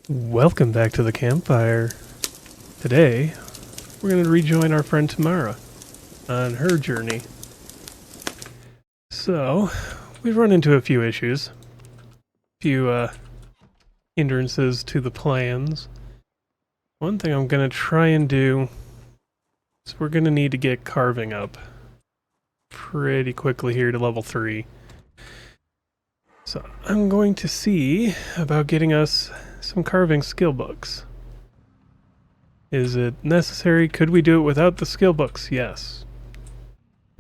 Welcome back to the campfire. Today, we're going to rejoin our friend Tamara on her journey. So, we've run into a few issues, a few hindrances to the plans. One thing I'm going to try and do is we're going to need to get carving up pretty quickly here to level 3. So, I'm going to see about getting us some carving skill books. Is it necessary? Could we do it without the skill books? Yes.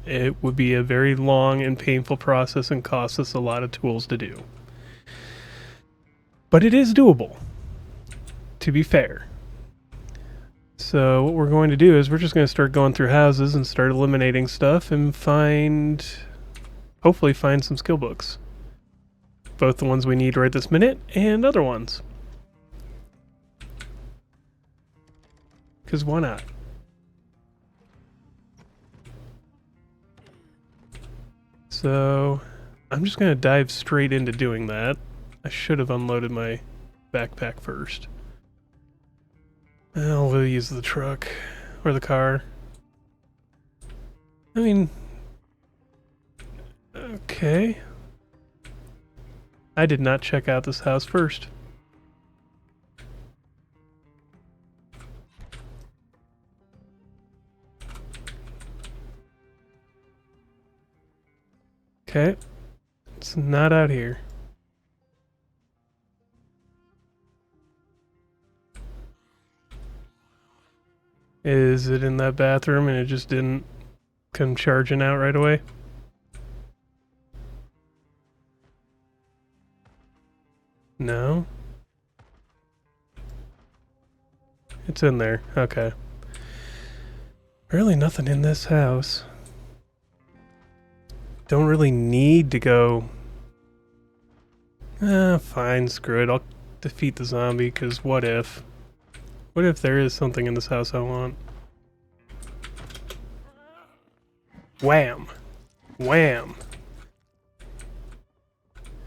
It would be a very long and painful process and cost us a lot of tools to do. But it is doable, to be fair. So what we're going to do is we're just going to start going through houses and start eliminating stuff and hopefully find some skill books. Both the ones we need right this minute and other ones. Because why not? So, I'm just going to dive straight into doing that. I should have unloaded my backpack first. We'll use the truck. Or the car. I mean... Okay. I did not check out this house first. Okay. It's not out here. Is it in that bathroom and it just didn't come charging out right away? No. It's in there. Okay. Really nothing in this house. Don't really need to go... fine, screw it. I'll defeat the zombie, because what if? What if there is something in this house I want? Wham! Wham!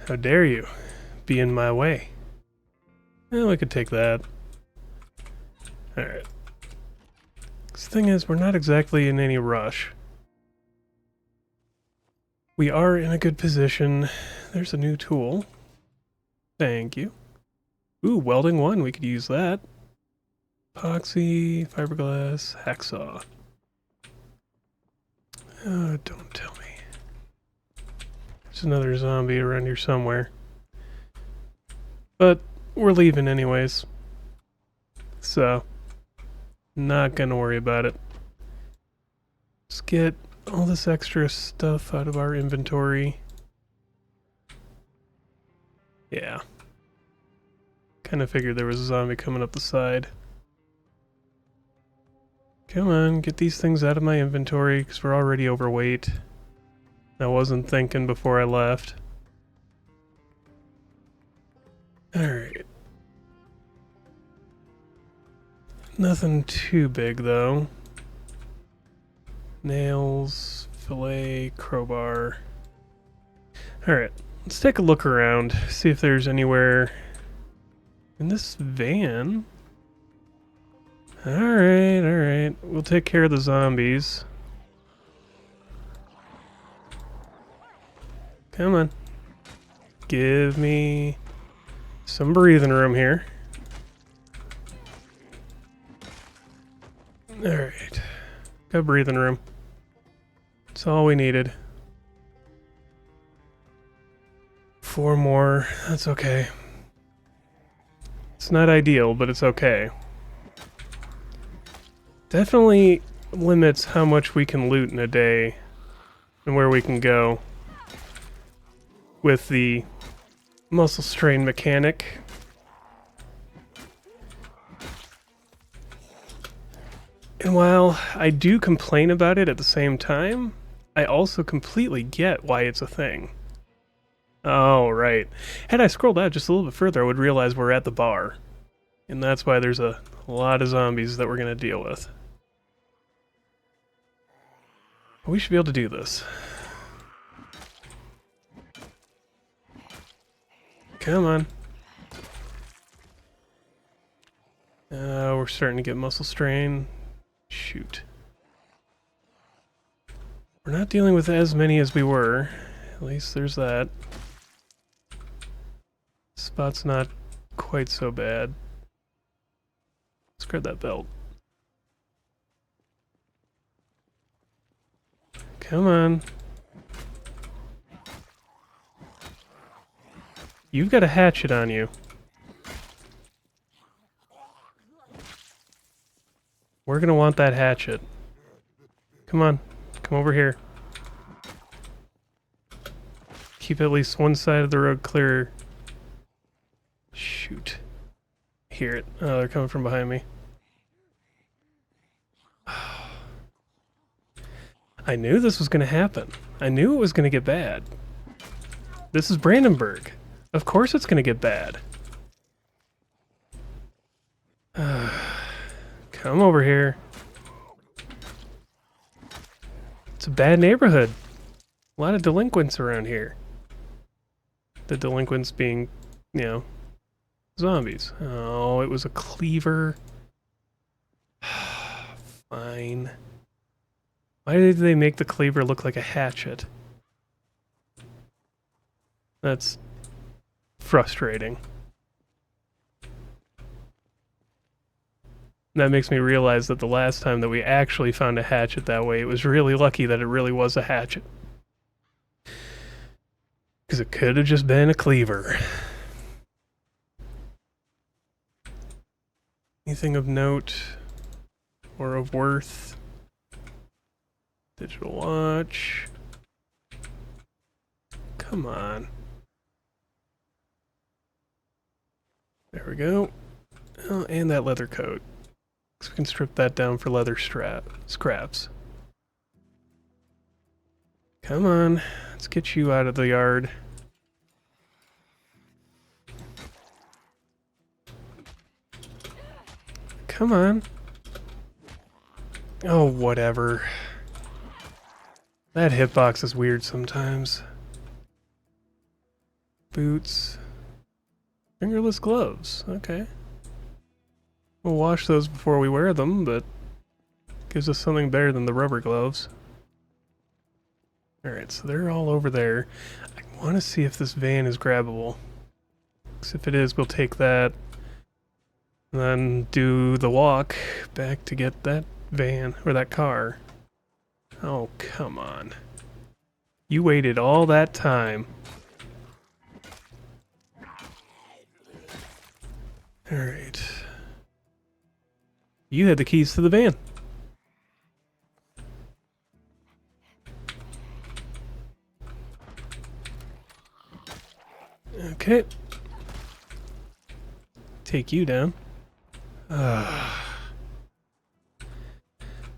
How dare you be in my way? Well, we could take that. Alright. The thing is, we're not exactly in any rush. We are in a good position. There's a new tool. Thank you. Ooh, welding 1, we could use that. Epoxy, fiberglass, hacksaw. Oh, don't tell me. There's another zombie around here somewhere. But we're leaving anyways. So, not gonna worry about it. Let's get all this extra stuff out of our inventory. Yeah. Kind of figured there was a zombie coming up the side. Come on, get these things out of my inventory, because we're already overweight. I wasn't thinking before I left. Alright. Nothing too big, though. Nails, fillet, crowbar. Alright, let's take a look around, see if there's anywhere in this van. Alright, alright. We'll take care of the zombies. Come on. Give me some breathing room here. Alright. Got breathing room. That's all we needed. 4 more. That's okay. It's not ideal, but it's okay. Definitely limits how much we can loot in a day and where we can go with the muscle strain mechanic. And while I do complain about it at the same time, I also completely get why it's a thing. Oh, right. Had I scrolled out just a little bit further, I would realize we're at the bar. And that's why there's a lot of zombies that we're going to deal with. We should be able to do this. Come on. We're starting to get muscle strain. Shoot. We're not dealing with as many as we were. At least there's that. Spot's not quite so bad. Let's grab that belt. Come on. You've got a hatchet on you. We're gonna want that hatchet. Come on. Come over here. Keep at least one side of the road clear. Shoot. Hear it. Oh, they're coming from behind me. I knew this was gonna happen. I knew it was gonna get bad. This is Brandenburg. Of course it's gonna get bad. Come over here. It's a bad neighborhood. A lot of delinquents around here. The delinquents being, you know, zombies. Oh, it was a cleaver. Fine. Why did they make the cleaver look like a hatchet? That's frustrating. That makes me realize that the last time that we actually found a hatchet that way, it was really lucky that it really was a hatchet. Because it could have just been a cleaver. Anything of note or of worth? Digital watch. Come on. There we go. Oh, and that leather coat. So we can strip that down for leather scraps. Come on, let's get you out of the yard. Come on. Oh, whatever. That hitbox is weird sometimes. Boots. Fingerless gloves, okay. We'll wash those before we wear them, but gives us something better than the rubber gloves. Alright, so they're all over there. I want to see if this van is grabbable. Because if it is, we'll take that. And then do the walk back to get that van, or that car. Oh, come on. You waited all that time. Alright. You had the keys to the van. Okay. Take you down. Of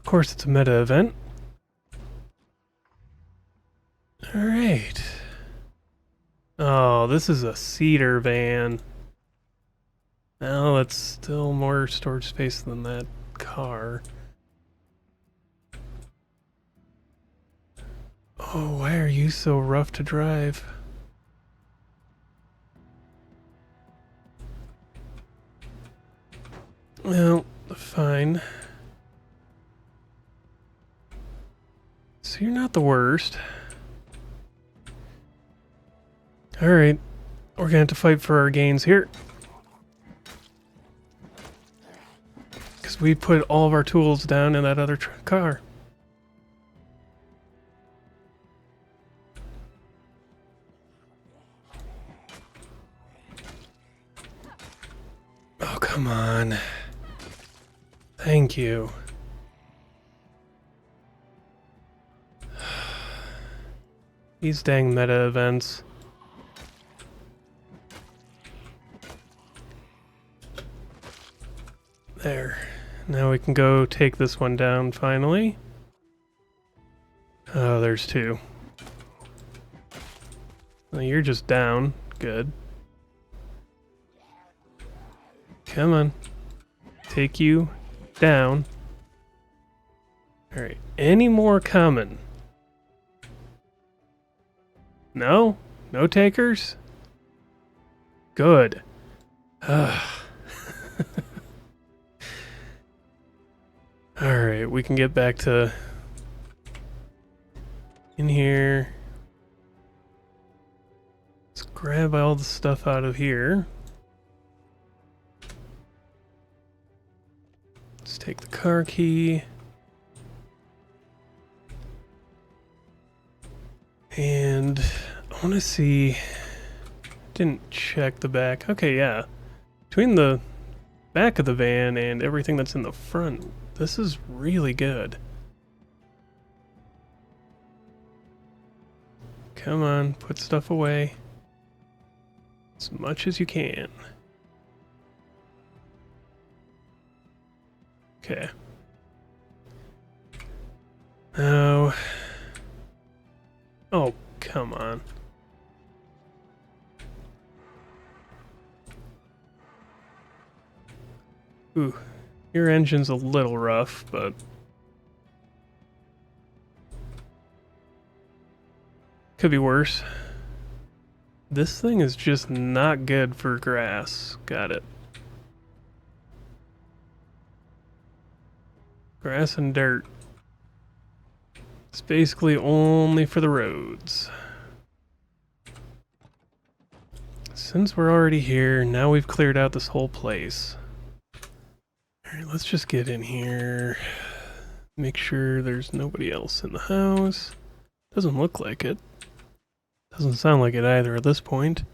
course it's a meta event. Alright. Oh, this is a cedar van. Well, that's still more storage space than that car. Oh, why are you so rough to drive? Well, fine. So you're not the worst. Alright, we're gonna have to fight for our gains here. Because we put all of our tools down in that other car. Oh, come on. Thank you. These dang meta events. There. Now we can go take this one down finally. Oh, there's two. Well, you're just down. Good. Come on. Take you down. Alright. Any more coming? No? No takers? Good. we can get back to in here. Let's grab all the stuff out of here. Let's take the car key. And I want to see... Didn't check the back. Okay, yeah. Between the back of the van and everything that's in the front, this is really good. Come on, put stuff away. As much as you can. Okay. Now... Oh, come on. Ooh, your engine's a little rough, but... Could be worse. This thing is just not good for grass. Got it. Grass and dirt. It's basically only for the roads. Since we're already here, now we've cleared out this whole place. Alright, let's just get in here. Make sure there's nobody else in the house. Doesn't look like it. Doesn't sound like it either at this point.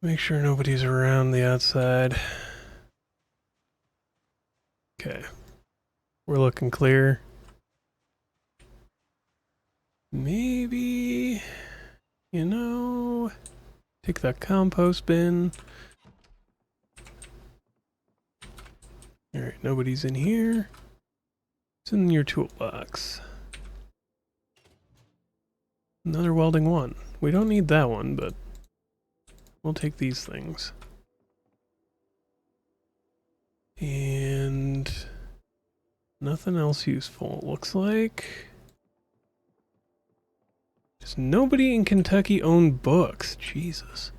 Make sure nobody's around the outside. Okay. We're looking clear. Maybe, you know, take that compost bin. Alright, nobody's in here. It's in your toolbox. Another welding one. We don't need that one, but we'll take these things. And nothing else useful, it looks like. Does nobody in Kentucky own books? Jesus.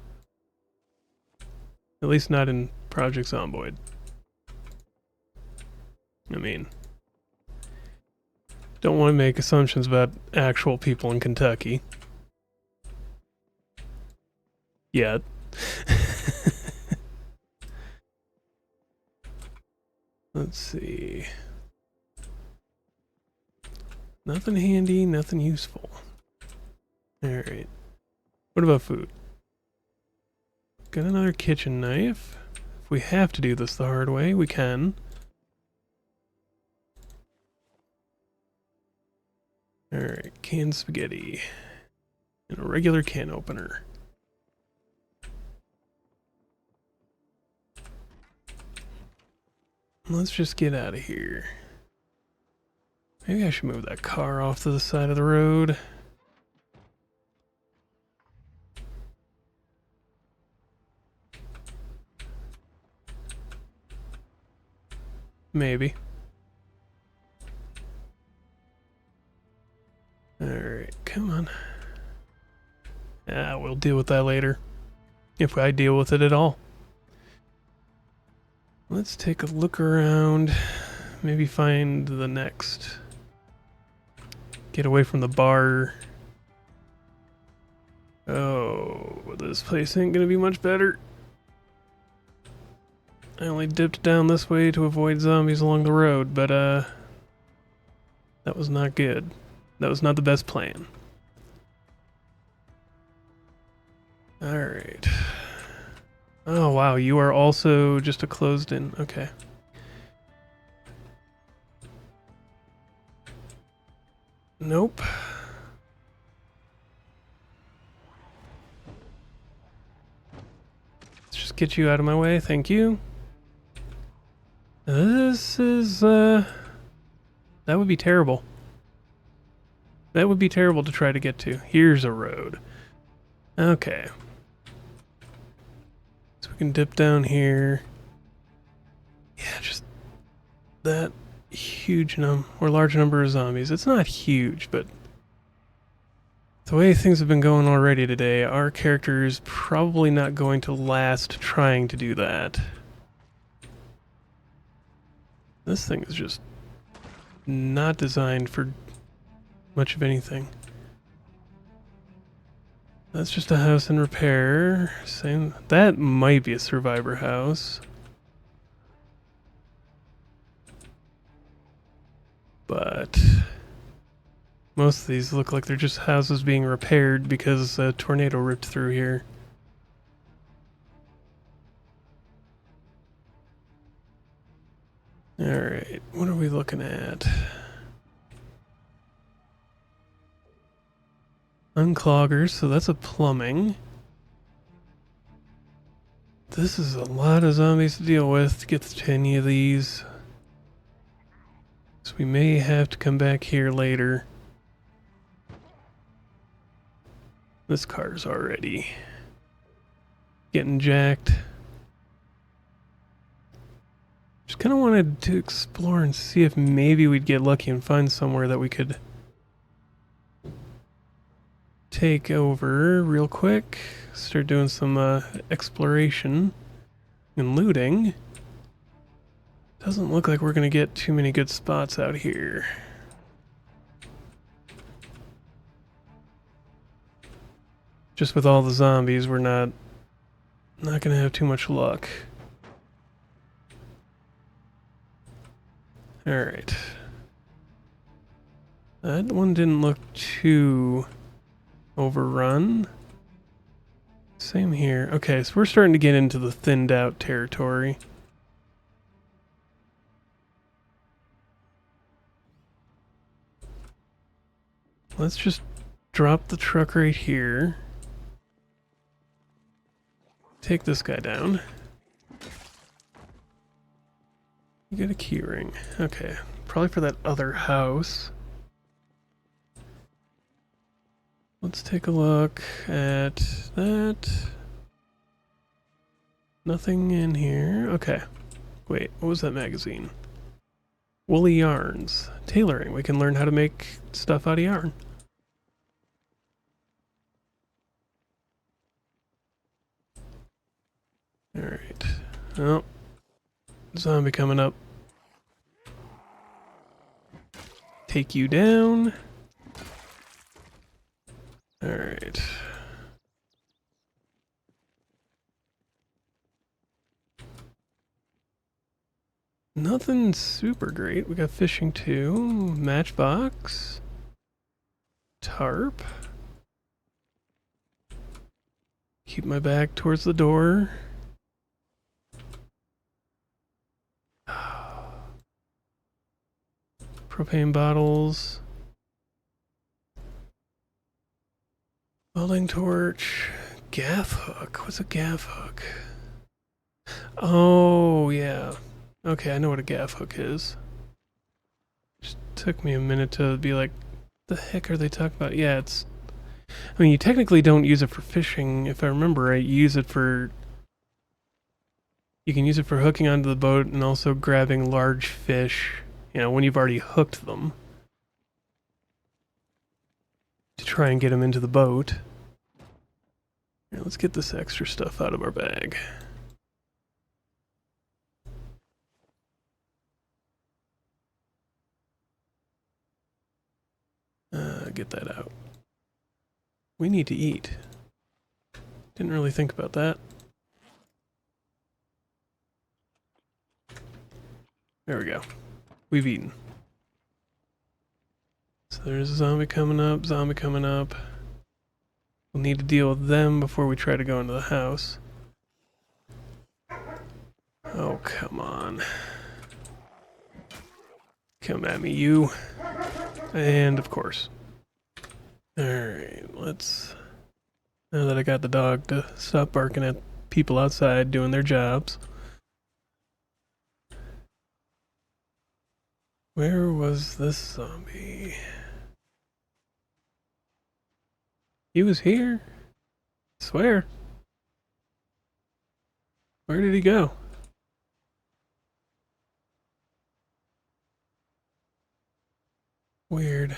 At least not in Project Zomboid. I mean, don't want to make assumptions about actual people in Kentucky. Yet. Let's see. Nothing handy, nothing useful. Alright. What about food? Got another kitchen knife. If we have to do this the hard way, we can. Alright, canned spaghetti. And a regular can opener. Let's just get out of here. Maybe I should move that car off to the side of the road. Maybe. Alright, come on. Ah, we'll deal with that later. If I deal with it at all. Let's take a look around. Maybe find the next. Get away from the bar. Oh, this place ain't gonna be much better. I only dipped down this way to avoid zombies along the road, but that was not good. That was not the best plan. Alright. Oh wow, you are also just a closed in. Okay. Nope. Let's just get you out of my way, thank you. This is, that would be terrible. That would be terrible to try to get to. Here's a road. Okay. So we can dip down here. Yeah, just that huge or large number of zombies. It's not huge, but the way things have been going already today, our character is probably not going to last trying to do that. This thing is just not designed for much of anything. That's just a house in repair. Same. That might be a survivor house. But most of these look like they're just houses being repaired because a tornado ripped through here. Alright, what are we looking at? Uncloggers, so that's a plumbing. This is a lot of zombies to deal with to get to any of these. So we may have to come back here later. This car's already getting jacked. Just kind of wanted to explore and see if maybe we'd get lucky and find somewhere that we could take over real quick. Start doing some exploration and looting. Doesn't look like we're gonna get too many good spots out here. Just with all the zombies, we're not gonna have too much luck. Alright. That one didn't look too overrun. Same here. Okay, so we're starting to get into the thinned out territory. Let's just drop the truck right here. Take this guy down. You get a key ring. Okay, probably for that other house. Let's take a look at that. Nothing in here. Okay. Wait, what was that magazine? Woolly yarns. Tailoring. We can learn how to make stuff out of yarn. Alright. Oh. Zombie coming up. Take you down. Alright. Nothing super great. We got fishing too. Matchbox. Tarp. Keep my back towards the door. Propane bottles. Welding torch. Gaff hook. What's a gaff hook? Oh, yeah. Okay, I know what a gaff hook is. Just took me a minute to be like, the heck are they talking about? Yeah, it's... I mean, you technically don't use it for fishing. If I remember right, you use it for... You can use it for hooking onto the boat and also grabbing large fish, you know, when you've already hooked them. To try and get them into the boat. Here, let's get this extra stuff out of our bag. Get that out. We need to eat. Didn't really think about that. There we go. We've eaten. So there's a zombie coming up, zombie coming up. We'll need to deal with them before we try to go into the house. Oh, come on. Come at me, you. And of course. Alright, let's... Now that I got the dog to stop barking at people outside doing their jobs. Where was this zombie? He was here. I swear. Where did he go? Weird.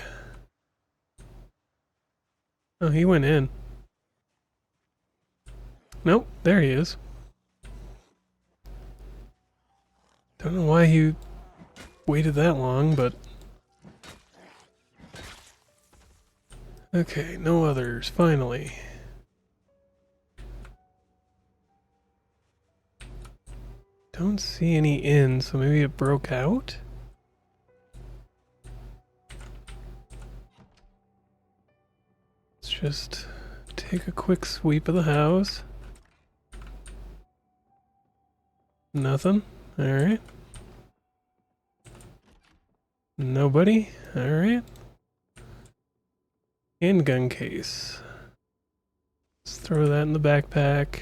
Oh, he went in. Nope, there he is. Don't know why he waited that long, but... Okay, no others, finally. Don't see any in, so maybe it broke out? Let's just take a quick sweep of the house. Nothing? Alright. Nobody? Alright. Handgun case. Let's throw that in the backpack.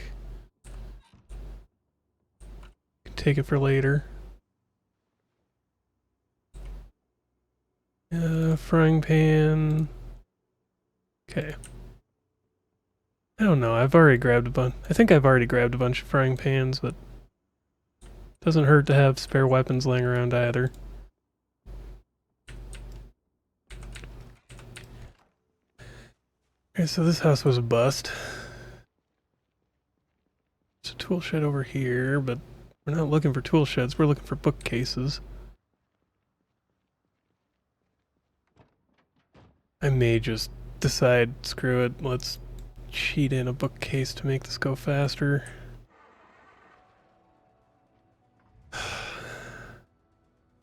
Take it for later. Frying pan. Okay. I don't know, I've already grabbed a bunch. I think I've already grabbed a bunch of frying pans, but doesn't hurt to have spare weapons laying around either. Okay, so this house was a bust. There's a tool shed over here, but we're not looking for tool sheds, we're looking for bookcases. I may just decide, screw it, let's cheat in a bookcase to make this go faster.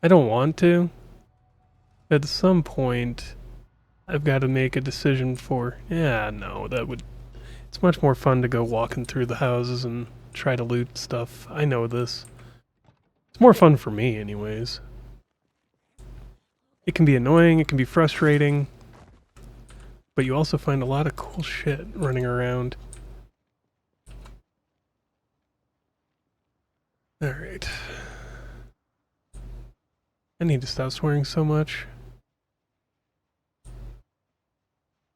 I don't want to. At some point, I've got to make a decision for, yeah, no, that would... It's much more fun to go walking through the houses and try to loot stuff. I know this. It's more fun for me, anyways. It can be annoying, it can be frustrating, but you also find a lot of cool shit running around. Alright. I need to stop swearing so much.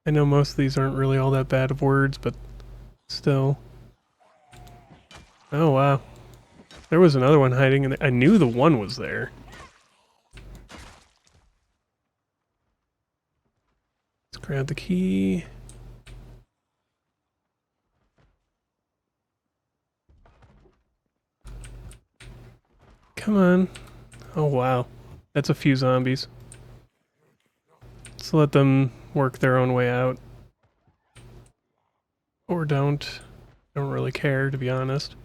I know most of these aren't really all that bad of words, but still. Oh wow. There was another one hiding in there. I knew the one was there. Let's grab the key. Come on. Oh wow. That's a few zombies. Let's let them work their own way out. Or don't. Don't really care, to be honest.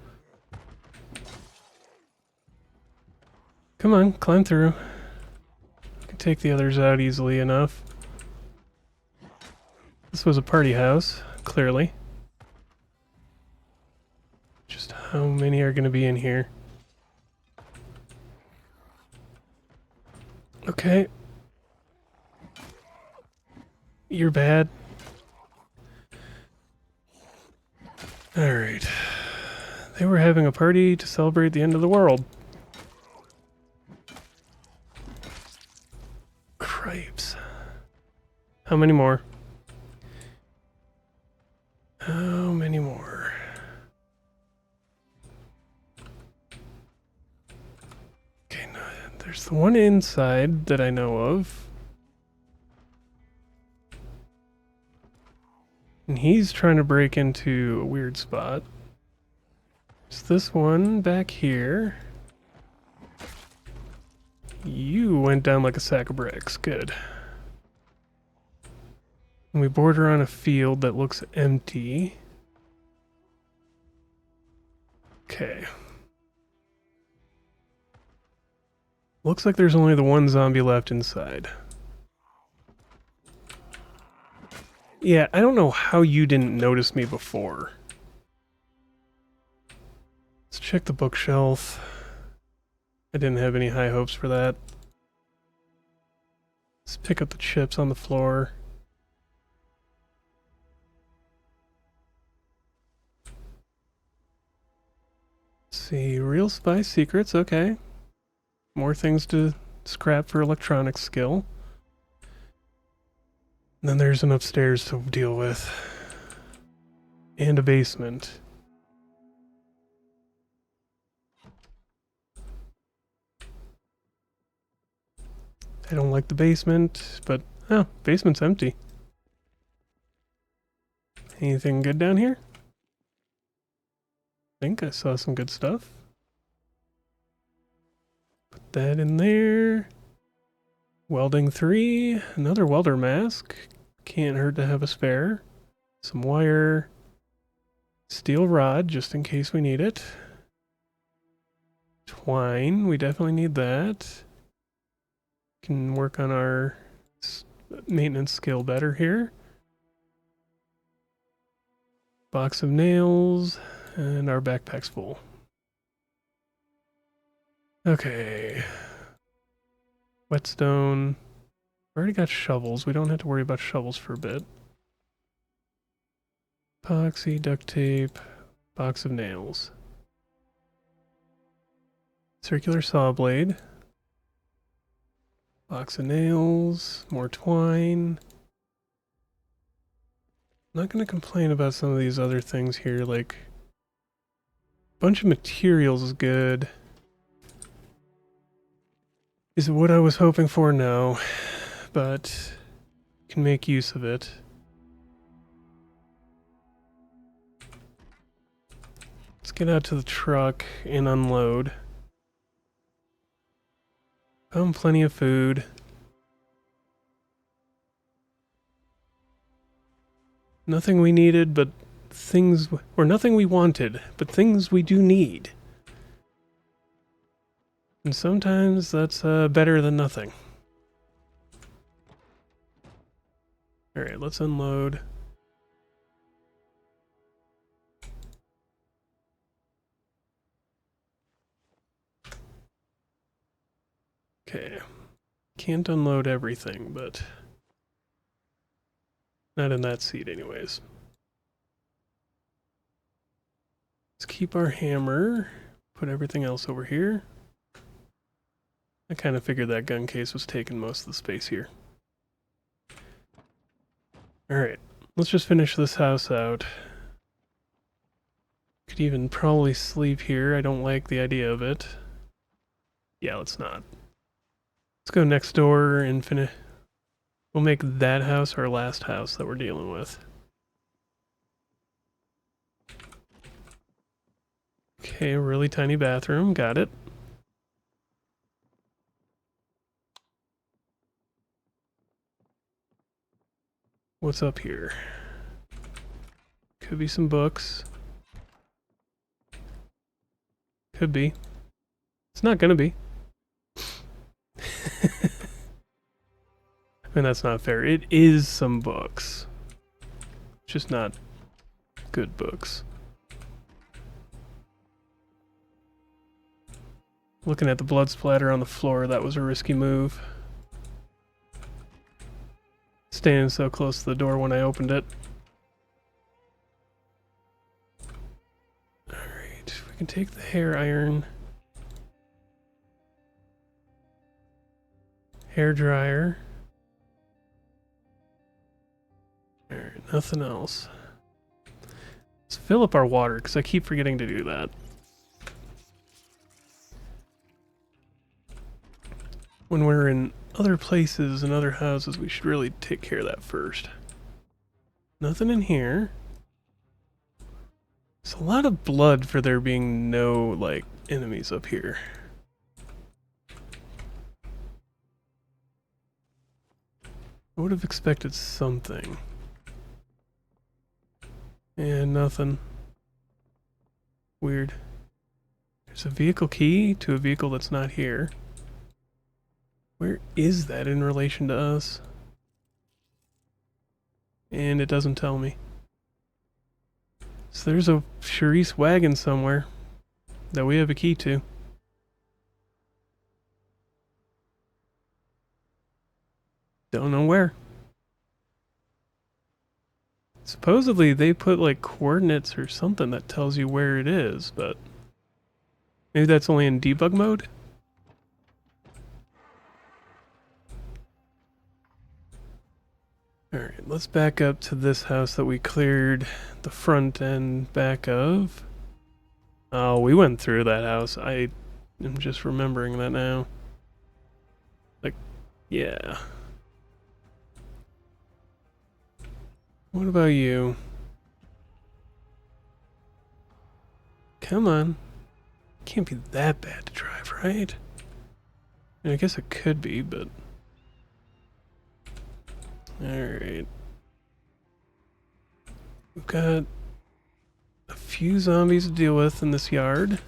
Come on, climb through. I can take the others out easily enough. This was a party house, clearly. Just how many are going to be in here? Okay. You're bad. Alright. They were having a party to celebrate the end of the world. Cripes. How many more? How many more? Okay, no, there's the one inside that I know of. And he's trying to break into a weird spot. There's this one back here. You went down like a sack of bricks. Good. And we border on a field that looks empty. Okay. Looks like there's only the one zombie left inside. Yeah, I don't know how you didn't notice me before. Let's check the bookshelf. I didn't have any high hopes for that. Let's pick up the chips on the floor. Let's see, real spy secrets, okay. More things to scrap for electronics skill. And then there's an upstairs to deal with. And a basement. I don't like the basement, but oh, basement's empty. Anything good down here? I think I saw some good stuff. Put that in there. Welding 3, another welder mask. Can't hurt to have a spare. Some wire. Steel rod, just in case we need it. Twine, we definitely need that. Can work on our maintenance skill better here. Box of nails, and our backpack's full. Okay. Whetstone. Already got shovels. We don't have to worry about shovels for a bit. Epoxy, duct tape, box of nails. Circular saw blade. Box of nails, more twine. I'm not going to complain about some of these other things here, like a bunch of materials is good. Is it what I was hoping for? No, but can make use of it. Let's get out to the truck and unload. Found plenty of food. Nothing we needed, but things, or nothing we wanted, but things we do need. And sometimes that's better than nothing. Alright, let's unload. Okay. Can't unload everything, but not in that seat anyways. Let's keep our hammer. Put everything else over here. I kind of figured that gun case was taking most of the space here. Alright, let's just finish this house out. Could even probably sleep here. I don't like the idea of it. Yeah, let's not. Let's go next door and finish. We'll make that house our last house that we're dealing with. Okay, a really tiny bathroom. Got it. What's up here? Could be some books. Could be. It's not gonna be. I mean, that's not fair. It is some books. Just not good books. Looking at the blood splatter on the floor, that was a risky move. Standing so close to the door when I opened it. Alright, we can take the hair iron. Hair dryer. Alright, nothing else. Let's fill up our water, because I keep forgetting to do that. When we're in other places and other houses, we should really take care of that first. Nothing in here. It's a lot of blood for there being no, like, enemies up here. I would have expected something. And nothing. Weird. There's a vehicle key to a vehicle that's not here. Where is that in relation to us? And it doesn't tell me. So there's a Charisse wagon somewhere that we have a key to. Don't know where. Supposedly they put like coordinates or something that tells you where it is, but maybe that's only in debug mode? Alright, let's back up to this house that we cleared the front and back of. Oh, we went through that house. I am just remembering that now. Like, yeah. What about you? Come on. Can't be that bad to drive, right? I guess it could be, but... Alright. We've got a few zombies to deal with in this yard.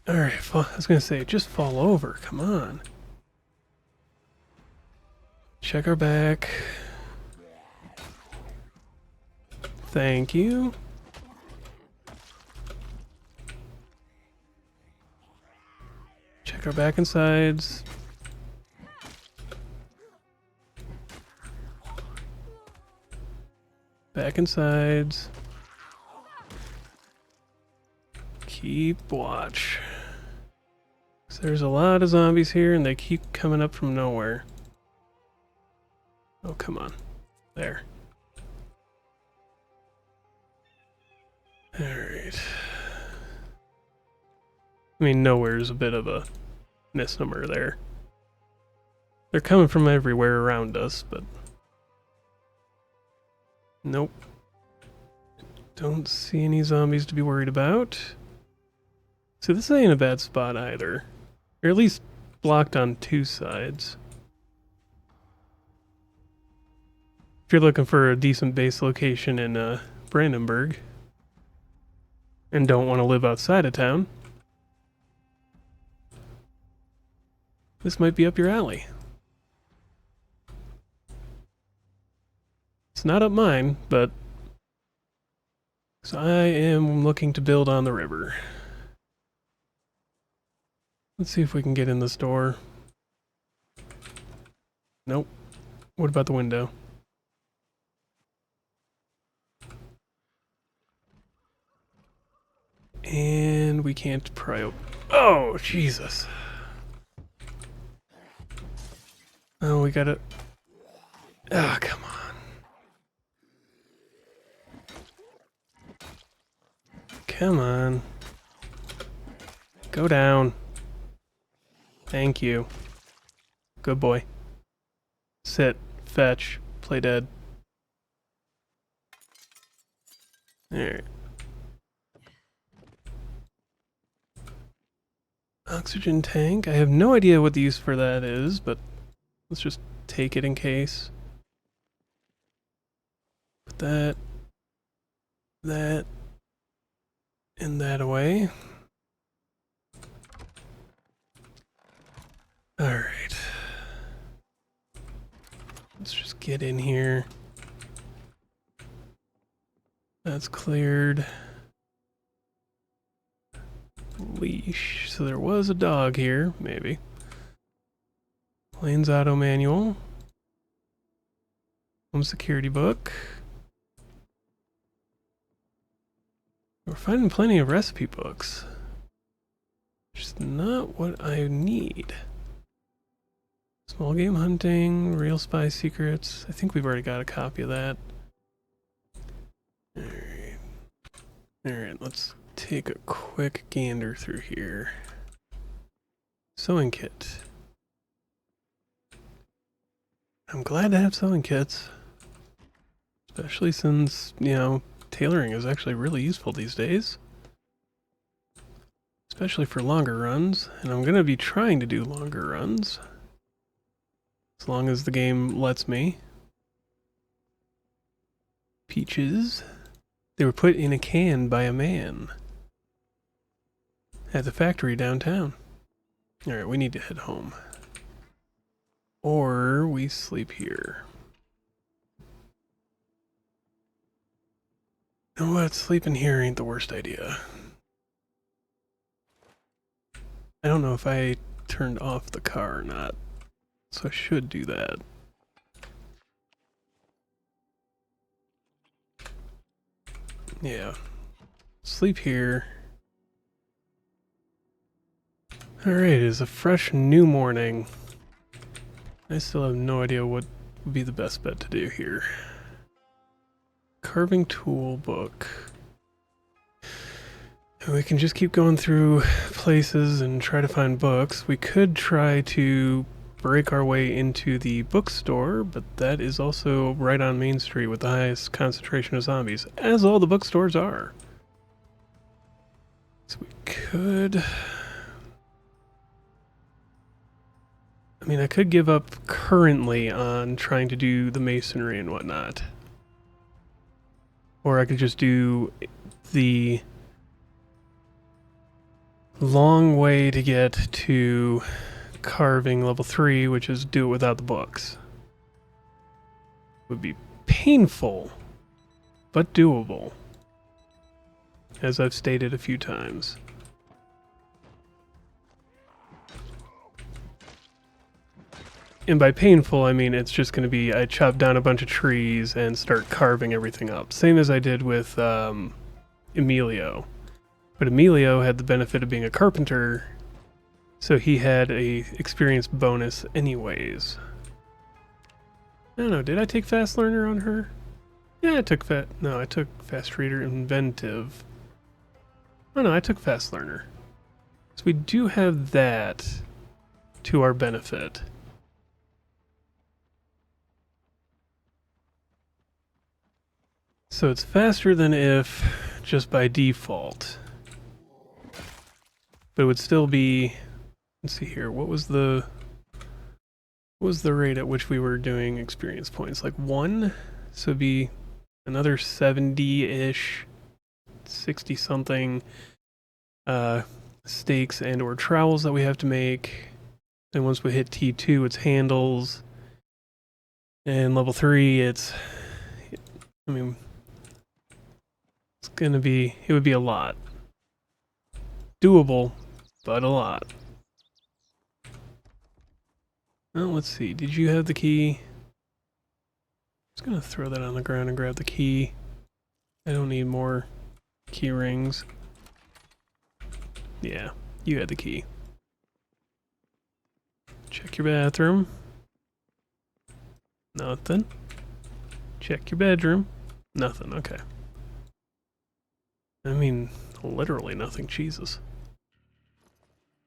Alright, I was gonna say, just fall over, come on. Check our back. Thank you. Check our back and sides. Back and sides. Keep watch. There's a lot of zombies here and they keep coming up from nowhere. Oh, come on. There. Alright. I mean, nowhere is a bit of a misnomer there. They're coming from everywhere around us, but... Nope. Don't see any zombies to be worried about. So this ain't a bad spot either. Or at least blocked on two sides. If you're looking for a decent base location in Brandenburg and don't want to live outside of town, this might be up your alley. It's not up mine, but so I am looking to build on the river. Let's see if we can get in this door. Nope. What about the window? And we can't pry open. Oh, Jesus. Oh, we gotta... Ah, come on. Come on. Go down. Thank you. Good boy. Sit. Fetch. Play dead. Alright. Oxygen tank. I have no idea what the use for that is, but let's just take it in case. Put that, and that away. Alright. Let's just get in here. That's cleared. Leash. So there was a dog here, maybe. Plains auto manual. Home security book. We're finding plenty of recipe books. Just not what I need. Small game hunting, real spy secrets. I think we've already got a copy of that. Alright. Alright, let's take a quick gander through here. Sewing kit. I'm glad to have sewing kits. Especially since, you know, tailoring is actually really useful these days. Especially for longer runs. And I'm going to be trying to do longer runs. As long as the game lets me. Peaches. They were put in a can by a man. At the factory downtown. Alright, we need to head home. Or we sleep here. You know what? Sleeping here ain't the worst idea. I don't know if I turned off the car or not. So I should do that. Yeah. Sleep here. Alright, it is a fresh new morning. I still have no idea what would be the best bet to do here. Carving tool book. And we can just keep going through places and try to find books. We could try to break our way into the bookstore, but that is also right on Main Street with the highest concentration of zombies, as all the bookstores are. So we could... I mean, I could give up currently on trying to do the masonry and whatnot. Or I could just do the long way to get to carving level 3, which is do it without the books. Would be painful, but doable, as I've stated a few times. And by painful, I mean it's just going to be I chop down a bunch of trees and start carving everything up. Same as I did with Emilio. But Emilio had the benefit of being a carpenter, so he had a experience bonus anyways. I don't know, did I take Fast Learner on her? Yeah, I took I took Fast Reader Inventive. Oh no, I took Fast Learner. So we do have that to our benefit. So it's faster than if just by default. But it would still be, let's see here, what was the rate at which we were doing experience points? Like 1? So it'd be another 70-ish, 60-something stakes and or trowels that we have to make. Then once we hit T2, it's handles. And level 3, it's, I mean, it's gonna be, it would be a lot. Doable, but a lot. Well, let's see, did you have the key? I'm just gonna throw that on the ground and grab the key. I don't need more key rings. Yeah, you had the key. Check your bathroom. Nothing. Check your bedroom. Nothing, okay. I mean, literally nothing, Jesus.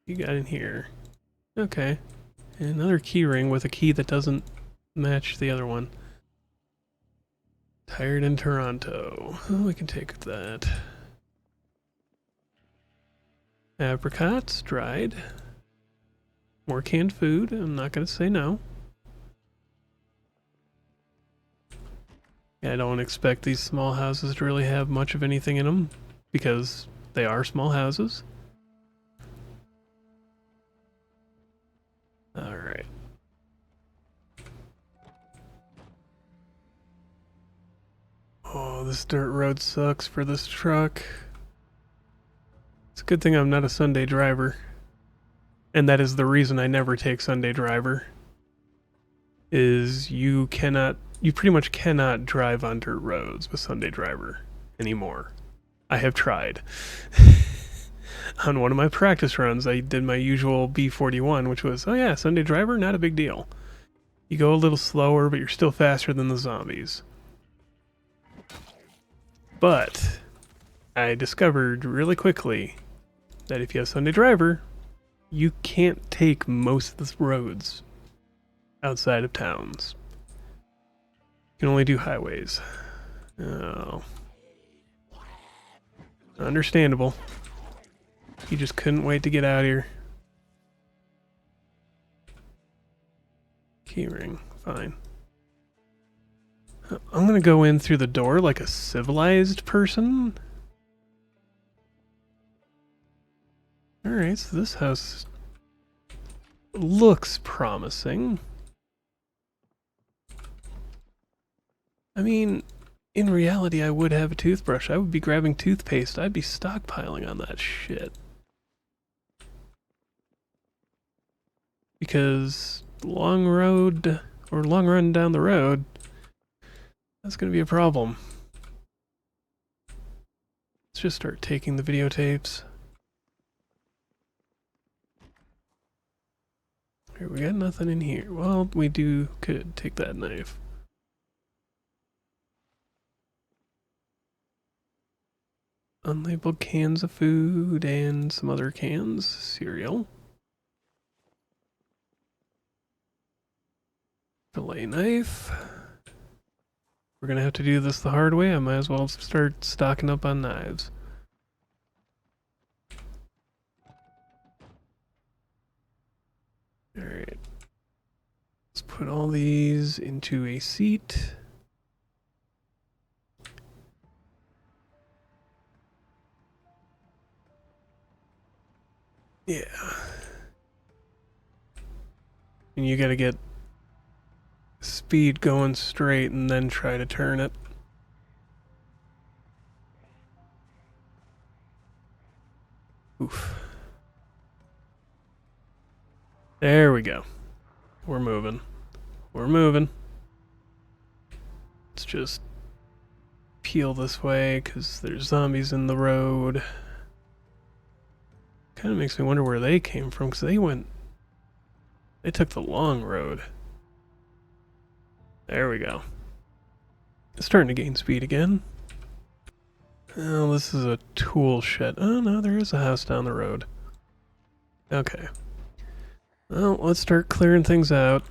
You got in here. Okay. Another key ring with a key that doesn't match the other one. Tired in Toronto. Oh, we can take that. Apricots, dried. More canned food. I'm not going to say no. Yeah, I don't expect these small houses to really have much of anything in them, because they are small houses. Alright. Oh, this dirt road sucks for this truck. It's a good thing I'm not a Sunday driver. And that is the reason I never take Sunday driver. Is you pretty much cannot drive on dirt roads with Sunday driver anymore. I have tried. On one of my practice runs, I did my usual B41, which was, oh yeah, Sunday driver, not a big deal. You go a little slower, but you're still faster than the zombies. But I discovered really quickly that if you have Sunday driver, you can't take most of the roads outside of towns. You can only do highways. Oh. Understandable. He just couldn't wait to get out of here. Keyring, fine. I'm gonna go in through the door like a civilized person. Alright, so this house looks promising. I mean, in reality, I would have a toothbrush. I would be grabbing toothpaste. I'd be stockpiling on that shit. Because long road, or long run down the road, that's going to be a problem. Let's just start taking the videotapes. Here, we got nothing in here. Well, we could take that knife. Unlabeled cans of food and some other cans. Cereal. Fillet knife. We're gonna have to do this the hard way. I might as well start stocking up on knives. Alright. Let's put all these into a seat. Yeah. And you gotta get speed going straight and then try to turn it. Oof. There we go. We're moving. We're moving. Let's just peel this way because there's zombies in the road. Kind of makes me wonder where they came from because they took the long road. There we go. It's starting to gain speed again. Oh, this is a tool shed. Oh no, there is a house down the road. Okay. Well, let's start clearing things out.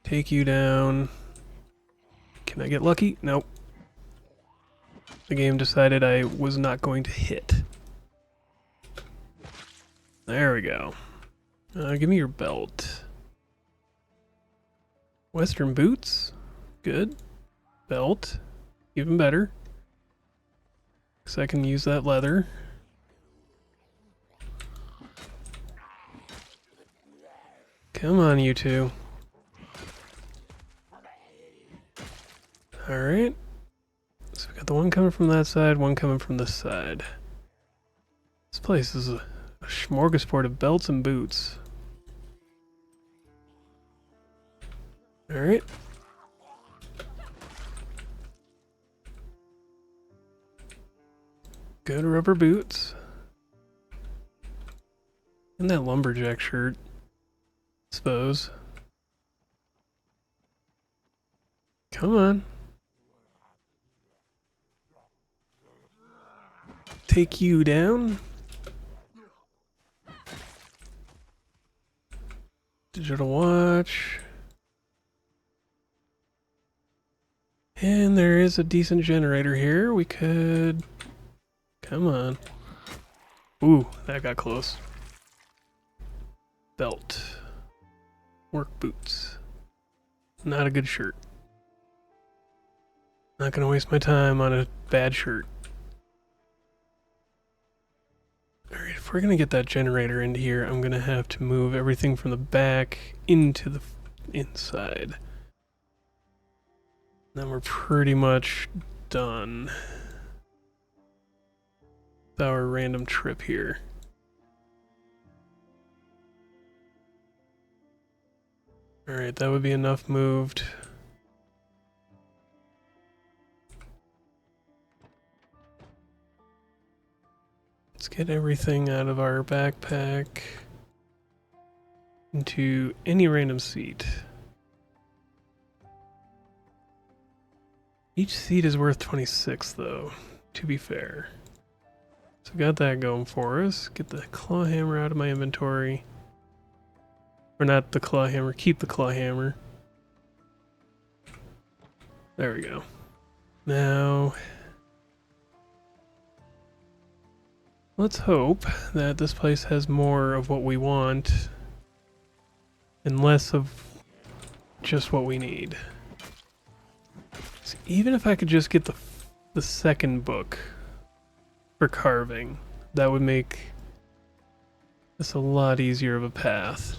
Take you down. Can I get lucky? Nope. The game decided I was not going to hit. There we go. Give me your belt. Western boots. Good. Belt. Even better. Because I can use that leather. Come on, you two. Alright. So we got the one coming from that side, one coming from this side. This place is a smorgasbord of belts and boots. Alright. Good rubber boots. And that lumberjack shirt, I suppose. Come on. Take you down. Digital watch. And there is a decent generator here. We could... Come on. Ooh, that got close. Belt. Work boots. Not a good shirt. Not gonna waste my time on a bad shirt. Alright, if we're gonna get that generator into here, I'm gonna have to move everything from the back into the inside. Then we're pretty much done with our random trip here. Alright, that would be enough moved. Let's get everything out of our backpack into any random seat. Each seat is worth 26 though, to be fair. So got that going for us. Get the claw hammer out of my inventory. Or not the claw hammer, keep the claw hammer. There we go. Now, let's hope that this place has more of what we want and less of just what we need. So even if I could just get the second book for carving, that would make this a lot easier of a path.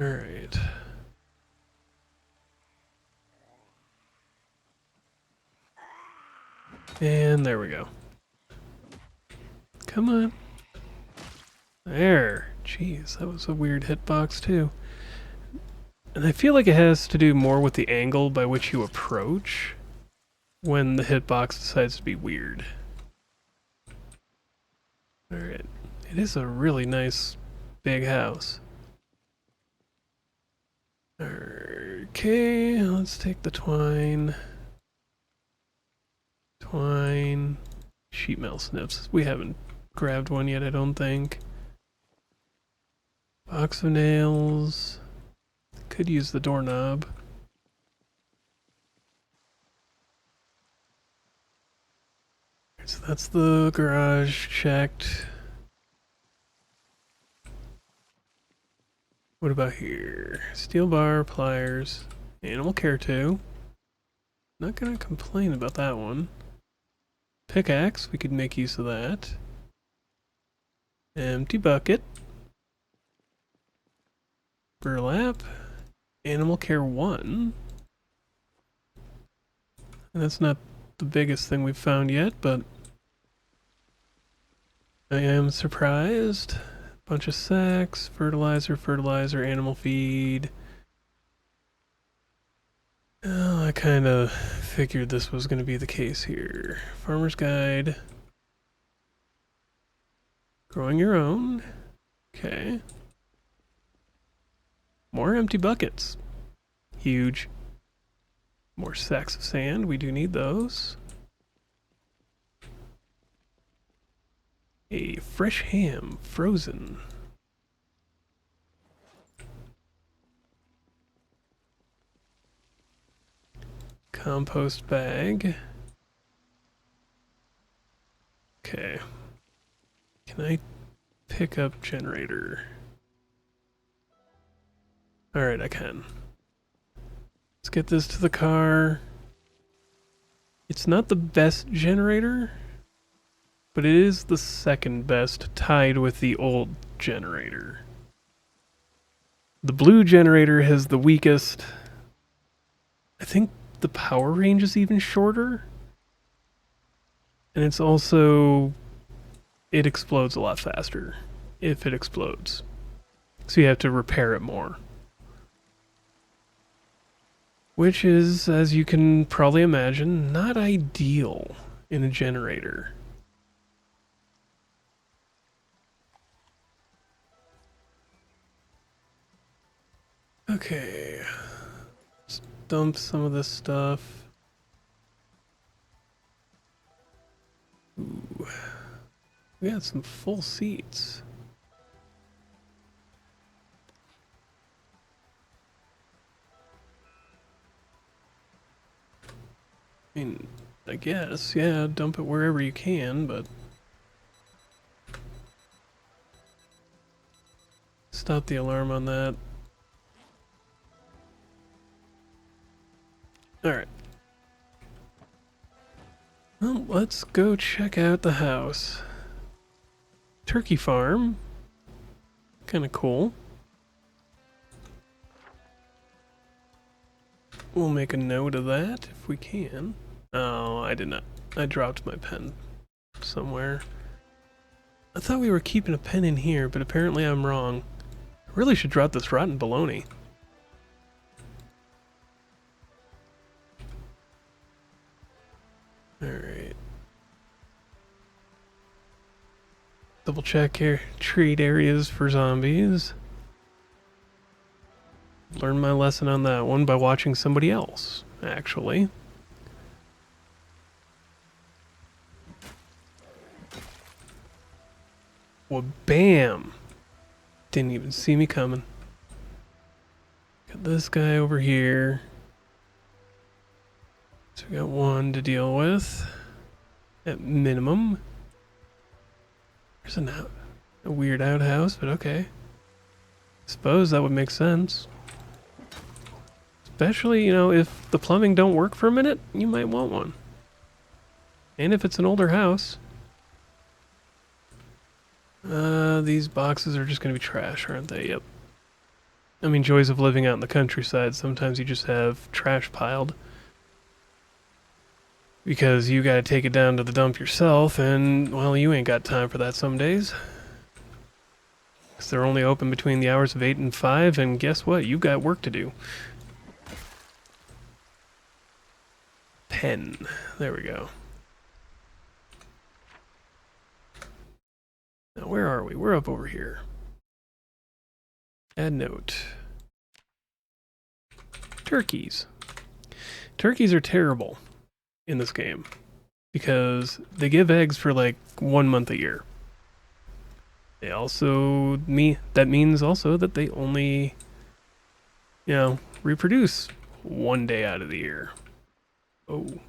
Alright. And there we go. Come on. There. Jeez, that was a weird hitbox too. And I feel like it has to do more with the angle by which you approach when the hitbox decides to be weird. Alright. It is a really nice big house. Okay, let's take the twine. Twine. Sheet metal snips. We haven't grabbed one yet, I don't think. Box of nails. Could use the doorknob. So that's the garage checked. What about here? Steel bar, pliers, animal care too. Not gonna complain about that one. Pickaxe, we could make use of that. Empty bucket. Burlap. Animal care 1. And that's not the biggest thing we've found yet, but I am surprised. Bunch of sacks, fertilizer, animal feed. Oh, I kind of figured this was going to be the case here. Farmer's Guide. Growing your own. Okay. More empty buckets. Huge. More sacks of sand. We do need those. A fresh ham, frozen. Compost bag. Okay. Can I pick up generator? Alright, I can. Let's get this to the car. It's not the best generator, but it is the second best, tied with the old generator. The blue generator has the weakest. I think the power range is even shorter. And it's also... it explodes a lot faster, if it explodes. So you have to repair it more. Which is, as you can probably imagine, not ideal in a generator. Okay, let's dump some of this stuff. Ooh, we got some full seats. I mean, I guess, yeah, dump it wherever you can, but... stop the alarm on that. Alright. Well, let's go check out the house. Turkey farm. Kinda cool. We'll make a note of that if we can. Oh, I did not. I dropped my pen somewhere. I thought we were keeping a pen in here, but apparently I'm wrong. I really should drop this rotten bologna. Alright. Double check here. Treat areas for zombies. Learned my lesson on that one by watching somebody else, actually. Well, bam! Didn't even see me coming. Got this guy over here. So we got one to deal with. At minimum. There's a weird outhouse, but okay. Suppose that would make sense. Especially, you know, if the plumbing don't work for a minute, you might want one. And if it's an older house. These boxes are just gonna be trash, aren't they? Yep. I mean, joys of living out in the countryside, sometimes you just have trash piled. Because you gotta take it down to the dump yourself, and, well, you ain't got time for that some days. Because they're only open between the hours of 8 and 5, and guess what? You've got work to do. Pen. There we go. Now, where are we? We're up over here. Add note. Turkeys. Turkeys are terrible in this game because they give eggs for like 1 month a year. They also that means also that they only, you know, reproduce 1 day out of the year. Oh.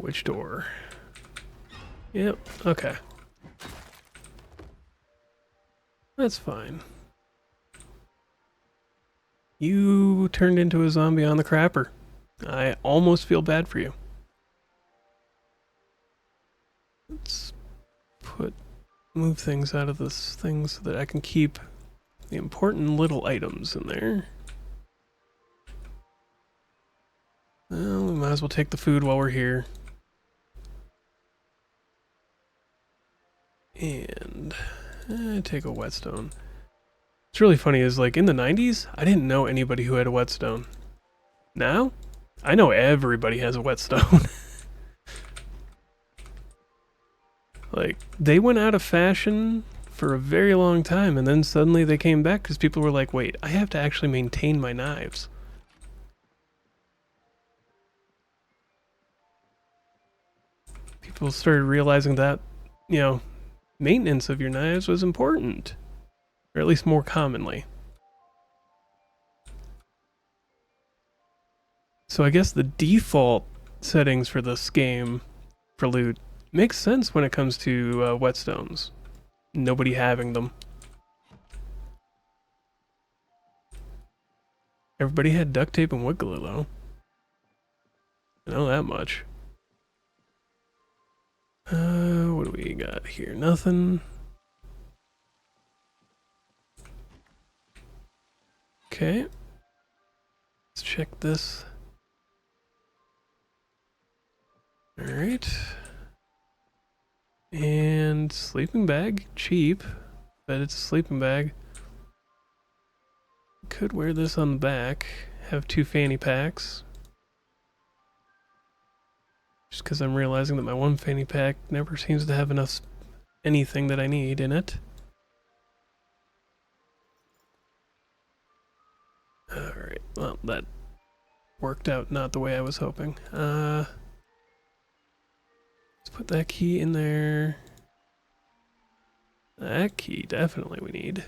Which door? Yep, okay. That's fine. You turned into a zombie on the crapper. I almost feel bad for you. Let's move things out of this thing so that I can keep the important little items in there. Well, we might as well take the food while we're here. And take a whetstone. What's really funny is, like, in the 90s, I didn't know anybody who had a whetstone. Now, I know everybody has a whetstone. Like, they went out of fashion for a very long time, and then suddenly they came back because people were like, wait, I have to actually maintain my knives. People started realizing that, you know, maintenance of your knives was important. Or at least more commonly. So I guess the default settings for this game, for loot, makes sense when it comes to whetstones. Nobody having them. Everybody had duct tape and wood glue, though. I know that much. What do we got here? Nothing. Okay. Let's check this. Alright. And sleeping bag, cheap, but it's a sleeping bag. Could wear this on the back, have 2 fanny packs. Just because I'm realizing that my one fanny pack never seems to have enough anything that I need in it. Alright, well, that worked out not the way I was hoping. Let's put that key in there. That key, definitely we need.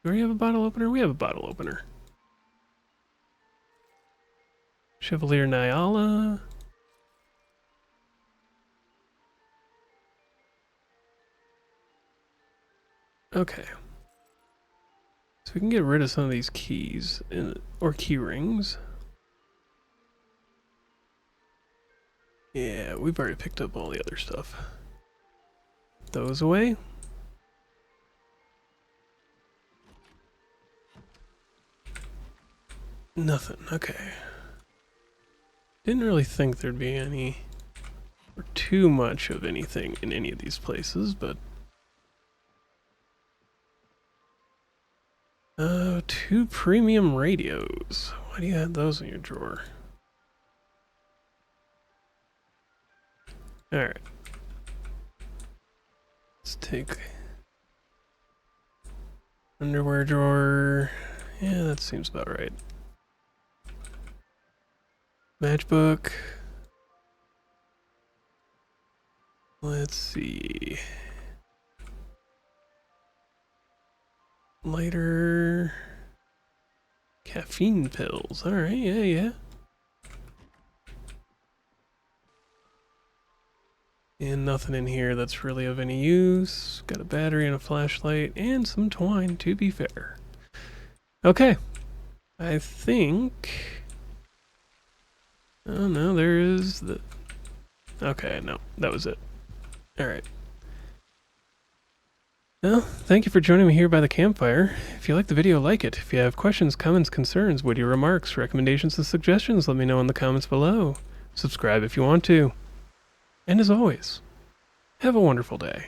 Do we have a bottle opener? We have a bottle opener. Chevalier Nyala. Okay. So we can get rid of some of these keys, or key rings. Yeah, we've already picked up all the other stuff. Those away. Nothing, okay. Didn't really think there'd be any, or too much of anything in any of these places, but... 2 premium radios. Why do you have those in your drawer? Alright. Let's take... underwear drawer. Yeah, that seems about right. Matchbook. Let's see. Lighter. Caffeine pills. Alright, yeah. And nothing in here that's really of any use. Got a battery and a flashlight and some twine, to be fair. Okay. I think... oh no, there is the... okay, no, that was it. Alright. Well, thank you for joining me here by the campfire. If you liked the video, like it. If you have questions, comments, concerns, witty remarks, recommendations, and suggestions, let me know in the comments below. Subscribe if you want to. And as always, have a wonderful day.